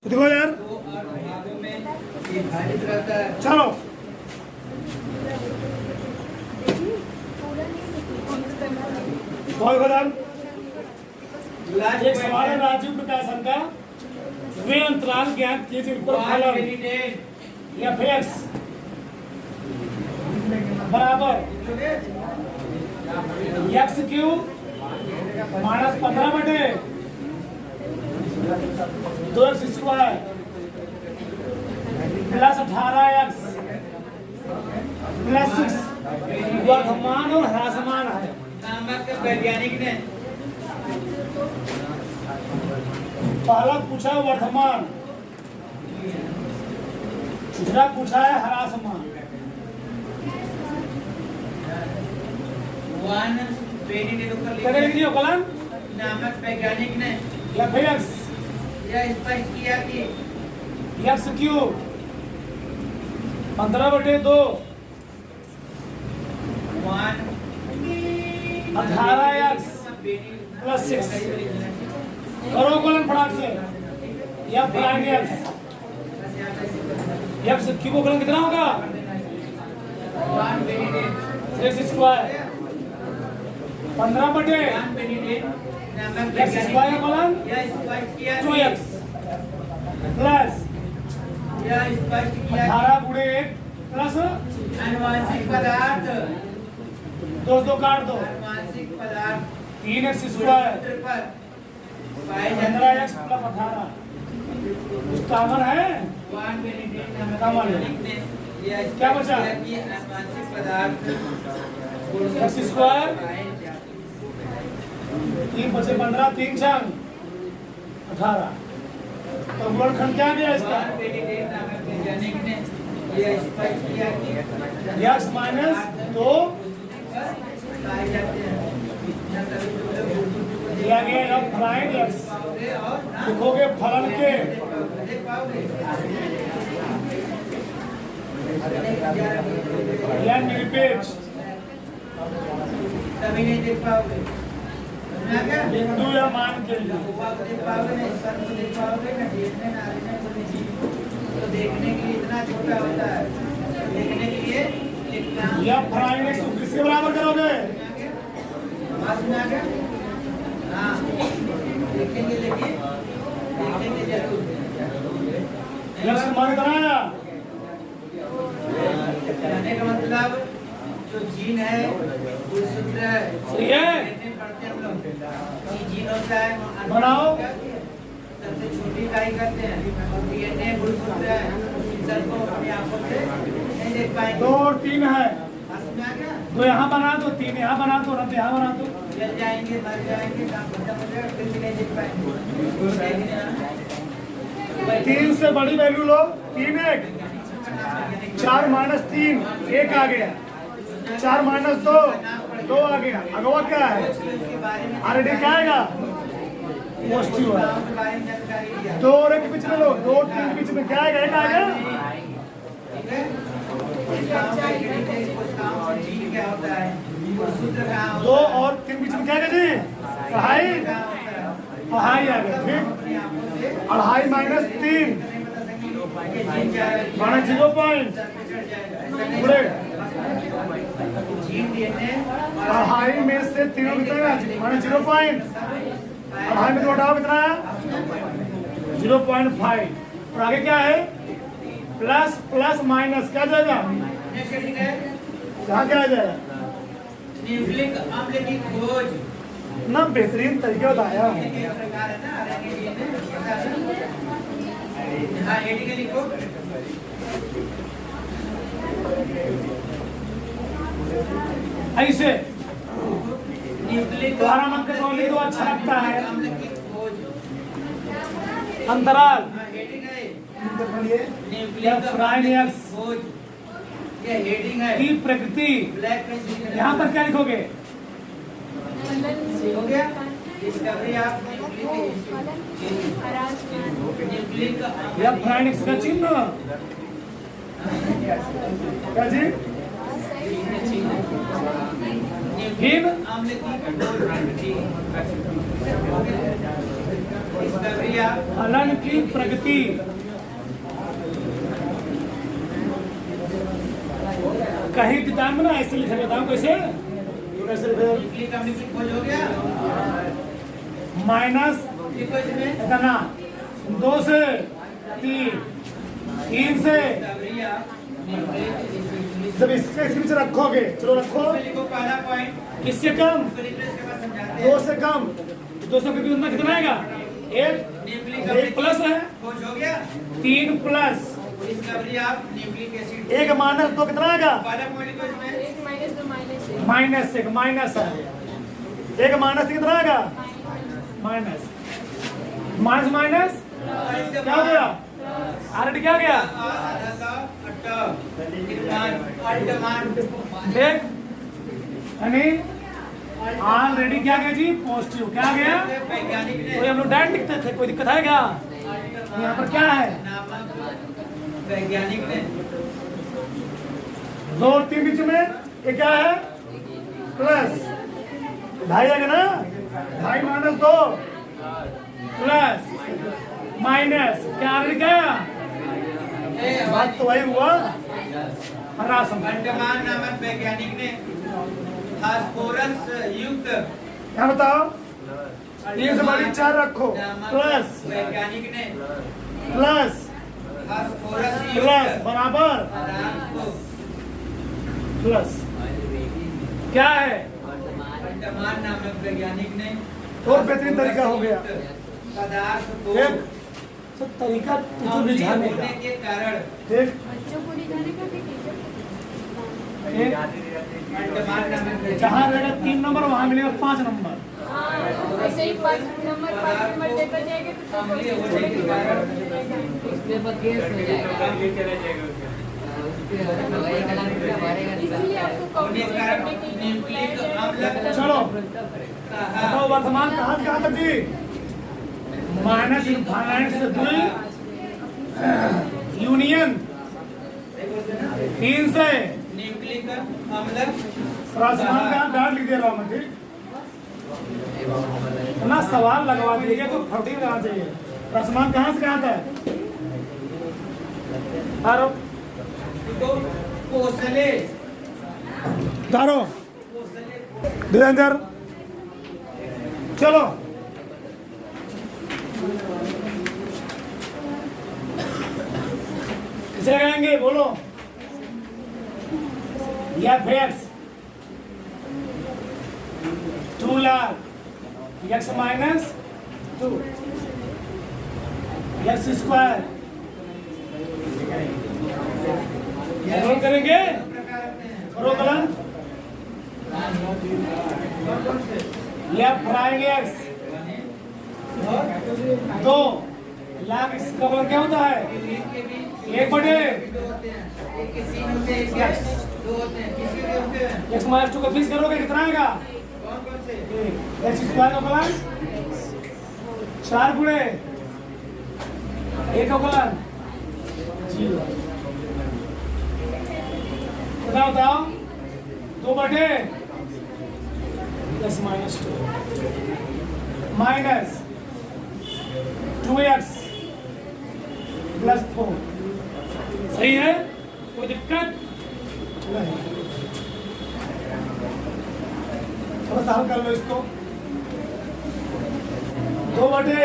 देखो यार चलो बहुत बदल एक सवाल है राजीव प्रकाशन का वे अंतराल ज्ञात कीजिए पर फलन f(x) बराबर x³ माइनस 15 बटे 2x² plus 18x plus 6 Varthaman और ह्रासमान है। वैज्ञानिक ने पहला पूछा वर्धमान, दूसरा पूछा है ह्रासमान। कलन नामक वैज्ञानिक ने f(x) यह स्पष्ट किया कि x³ 15 बटे 2 18x प्लस 6 करो कलन फटाक से f(x) को कलन कितना होगा 3x² 15 बटे x² कलन 2x प्लस 18 गुणे 1 प्लस अनुवांशिक पदार्थ 2 काट दो अनुवांशिक पदार्थ 3x² पर पाए जाते 15x प्लस 18 कुछ कॉमन है क्या बचा? अनुवांशिक पदार्थ x² 3 बचे 15 3 छंग 18 तो गुणनखंड क्या गया इसका वैज्ञानिक ने यह स्पष्ट किया कि x माइनस 2 पाए जाते हैं दिया गया अब प्राइम x लिखोगे फलन के या निरपेक्ष तभी नहीं देख पाओगे बिंदु या मान के लिए देख पाओगे ना स्तर को देख पाओगे ना देखने ना आने को नहीं तो देखने के लिए इतना छोटा होता है देखने के लिए लिखना या प्राइम x को किसके बराबर करोगे आवाज में आ गया हाँ देखेंगे लेकिन देखेंगे जरूर x मान कराया कहने का मतलब जो जीन है वो सूत्र है सही है पढ़ते हम लोग ये जीन होता है बनाओ सबसे छोटी इकाई करते हैं डीएनए मूल सूत्र है इन सबको अपनी आंखों से नहीं देख पाएंगे 2 और 3 है समझ में आ गया 2 यहाँ बना दो 3 यहाँ बना दो न यहाँ बना दो जल जाएंगे मर जाएंगे काम खत्म हो जाएगा फिर भी नहीं देख पाएंगे 3 से बड़ी वैल्यू लो 3 1 4 माइनस 3 1 आ गया 4 माइनस 2 2 आ गया अगवा क्या है ऑलरेडी क्या आएगा पॉजिटिव है 2 और 1 के बीच में लो 2 और 3 के बीच में क्या आएगा 1 आ गया ठीक है जीन क्या होता है सूत्र कहाँ 2 और 3 बीच में क्या आएगा जी पढ़ाई पढ़ाई आ गया ठीक 2.5 माइनस 3 माना 0 पॉइंट पूरे 2.5 में से 3 कितना है माना 0 पॉइंट 2.5 में तो हटाओ कितना है 0.5 और आगे क्या है प्लस प्लस माइनस क्या जाएगा यहाँ क्या आ जाएगा न्यूक्लिक अम्ल की खोज ना बेहतरीन तरीका बताया प्रकार है ना हाँ एडी के लिखो ऐसे न्यूक्लिक बारह अंक का लिख दो अच्छा लगता है अम्ल की खोज अंतराल हाँ हेडिंग है या प्राइम x खोज ये हेडिंग है की प्रकृति ब्लैक पेन यहाँ पर क्या लिखोगे हो गया डिस्कवरी आप न्यूक्लिक या प्राइम x का चिन्ह क्या जी फिर अम्ल की डिस्कवरी ऑफ फलन की प्रगति। कहीं किताब में ना ऐसे लिखा बताऊं कैसे न्यूक्लिक एसिड खोज हो गया। माइनस लिखो इसमें इतना 2 से 3 3 से डिस्कवरी ऑफ जब इसके बीच रखोगे, चलो रखो, लिखो पहला पॉइंट किससे कम, इसको लिखने के बाद समझाते 2 हैं। से कम, 2 से कितना कितना आएगा, न्यूक्लिक 1 प्लस है, खोज हो गया। 3 plus discovery of nucleic acid 1 minus 2 कितना आएगा, पहला पॉइंट लिखो इसमें माइनस 1 माइनस है, 1 माइनस कितना आएगा, माइनस माइनस माइनस क्या हो गया, आरडी क्या गया, देख यानी ऑलरेडी क्या गया जी, पॉजिटिव क्या गया, वैज्ञानिक ने तो हम लोग डायरेक्ट लिखते थे, कोई दिक्कत है क्या, यहाँ पर क्या है, वैज्ञानिक ने 2 और 3 बीच में ये क्या है, प्लस 2.5 आएगा ना, 2.5 माइनस 2 प्लस माइनस क्या ऑलरेडी क्या, बात तो वही हुआ, हरा समझ वर्तमान नामक वैज्ञानिक ने फास्फोरस युक्त क्या बताओ, 3 से बड़ी 4 रखो, प्लस वैज्ञानिक ने प्लस फास्फोरस प्लस युक्त बराबर पदार्थ को प्लस क्या है, वर्तमान नामक वैज्ञानिक ने और बेहतरीन तरीका हो गया, पदार्थ को देख सब तरीका तुझे अम्लीय रिझाने का, होने के कारण देख बच्चों को रिझाने का भी टीचर एक वर्तमान नामक वैज्ञानिक जहाँ रहेगा 3 नंबर वहाँ मिलेगा 5 नंबर, ऐसे ही 5 नंबर देता जाएगा तो अम्लीय होने के कारण उसके बाद केस हो जाएगा इसीलिए आपको होने के कारण न्यूक्लिक अम्ल चलो कहा बताओ वर्तमान कहाँ से कहाँ तक जी, माइनस इनफाइनाइट से 2 यूनियन 3 से न्यूक्लिक अम्ल राजमान का डाल लिख दे रहा हूँ मैं, ठीक ना सवाल लगवा दीजिए तो फटी लगाना चाहिए, राजमान कहाँ से कहाँ तक, तारो को कोसले तारो धीरेन्द्र चलो किसे लगाएंगे बोलो, या एक्स 2 लाख एक्स माइनस 2 एक्स स्क्वायर रोल करेंगे, करो कलम, या प्राइम एक्स 2 लाख इसका कलम क्या होता है, 1 बटे एक्स माइनस 2 का फीस करोगे कितना आएगा, एक्स स्क्वायर का कलम 4 गुणे 1 का कलम 0, कितना बताओ, 2 बटे x minus 2 minus 2x plus 4, सही है, कोई दिक्कत नहीं, थोड़ा सा हल कर लो इसको, 2 बटे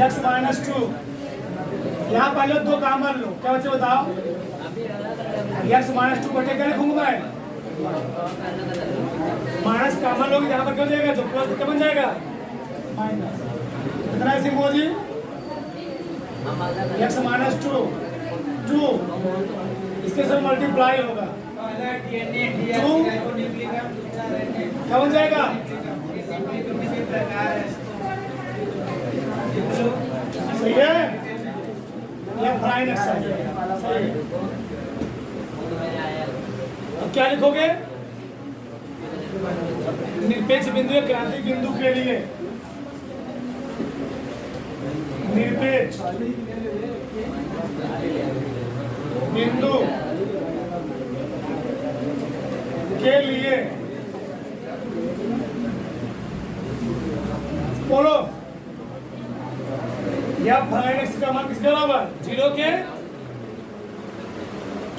एक्स माइनस 2, यहाँ पहले 2 कॉमन लो, क्या बच्चे बताओ, एक्स माइनस 2 बटे क्या लिखूंगा मैं, माइनस कॉमन लोगे यहाँ पर क्या हो जाएगा, जो प्लस क्या बन जाएगा, माइनस कितना है सिंह जी, एक्स माइनस 2 इसके साथ मल्टीप्लाई होगा, पहला डीएनए टू। न्यूक्लिक अम्ल दूसरा RNA क्या बन जाएगा, इसी प्रकार है। सही है, यह प्राइम एक्स है, सही है, अब क्या लिखोगे, निरपेक्ष बिंदु या क्रांतिक बिंदु के लिए, निरपेक्ष बिंदु के लिए बोलो या फाइन एक्स का मान किसके बराबर 0 के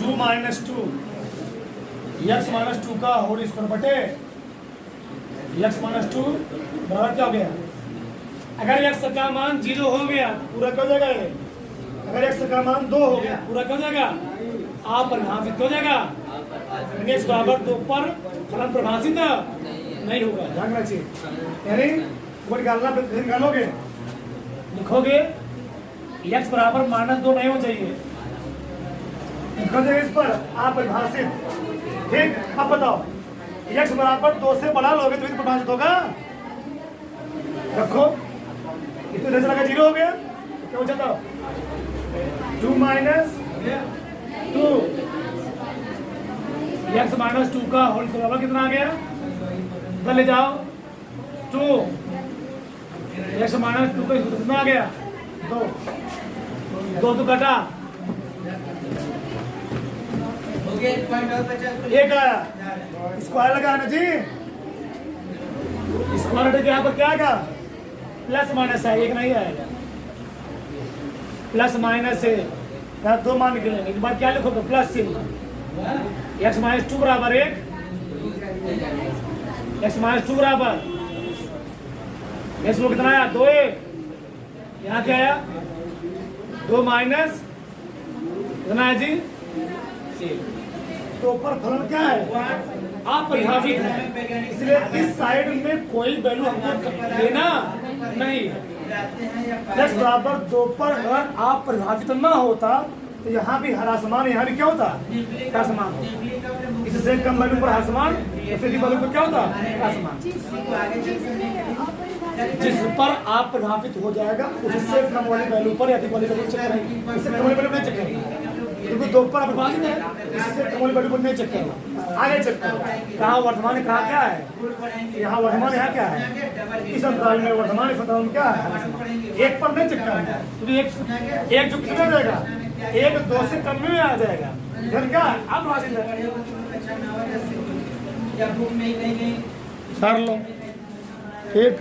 2 माइनस 2 एक्स माइनस 2 का होल स्क्वायर बटे एक्स माइनस 2 बराबर क्या हो गया। अगर एक्स का मान 0 हो गया पूरा क्या हो जाएगा ये। अगर एक्स का मान 2 हो गया पूरा क्या हो जाएगा आप परिभाषित हो जाएगा। एक्स बराबर 2 पर फलन परिभाषित नहीं होगा, ध्यान रखिए। यानी वो निकालना निकालोगे लिखोगे एक्स बराबर -2 नहीं होना चाहिए, लिखोगे इस पर आप परिभाषित। ठीक, अब बताओ एक्स बराबर 2 से बड़ा लोगे तो परिभाषित होगा। रखो इतना जैसे लगा 0 हो गया क्या हो जाता 2 माइनस 2 एक्स माइनस 2 का होल स्क्वायर बराबर कितना आ गया। इधर ले जाओ 2 एक्स माइनस 2 का कितना आ गया 2 तो कटा हो गया 1 पॉइंट और 50 एक आया स्क्वायर लगा ना जी। स्क्वायर के यहाँ पर क्या आएगा प्लस माइनस है, एक नहीं आएगा प्लस माइनस है। यहाँ 2 मान निकलेंगे एक बार क्या लिखोगे प्लस चिन्ह। एक्स माइनस 2 बराबर 1 एक्स माइनस 2 बराबर एक्स वो कितना आया 2 1 यहाँ क्या आया 2 माइनस कितना है जी 1। तो ऊपर फलन क्या है आप परिभाषित है, इसलिए इस साइड में कोई वैल्यू हमको देना नहीं है। x बराबर 2 पर अगर आप परिभाषित ना होता तो यहाँ भी हरा समान यहाँ भी क्या होता हरा समान होता। इससे कम वैल्यू पर हरा समान इससे वैल्यू पर क्या होता हरा समान। जिस पर आप प्रभावित हो जाएगा उससे कम वाली वैल्यू पर अधिक वाली वैल्यू चेक करेंगे, इससे कम वाली वैल्यू नहीं चेक करेंगे क्योंकि 2 पर प्रभावित है इससे कम वाली वैल्यू पर नहीं चेक करेंगे। आगे चेक करो कहाँ वर्तमान है कहाँ क्या है, यहाँ वर्तमान यहाँ क्या है इस अंतराल में वर्तमान इस अंतराल में क्या है। एक पर नहीं चेक करेंगे क्योंकि एक जो कितना जाएगा 1 2 से कम में आ जाएगा फिर क्या आप हासिल है कर लो। ठीक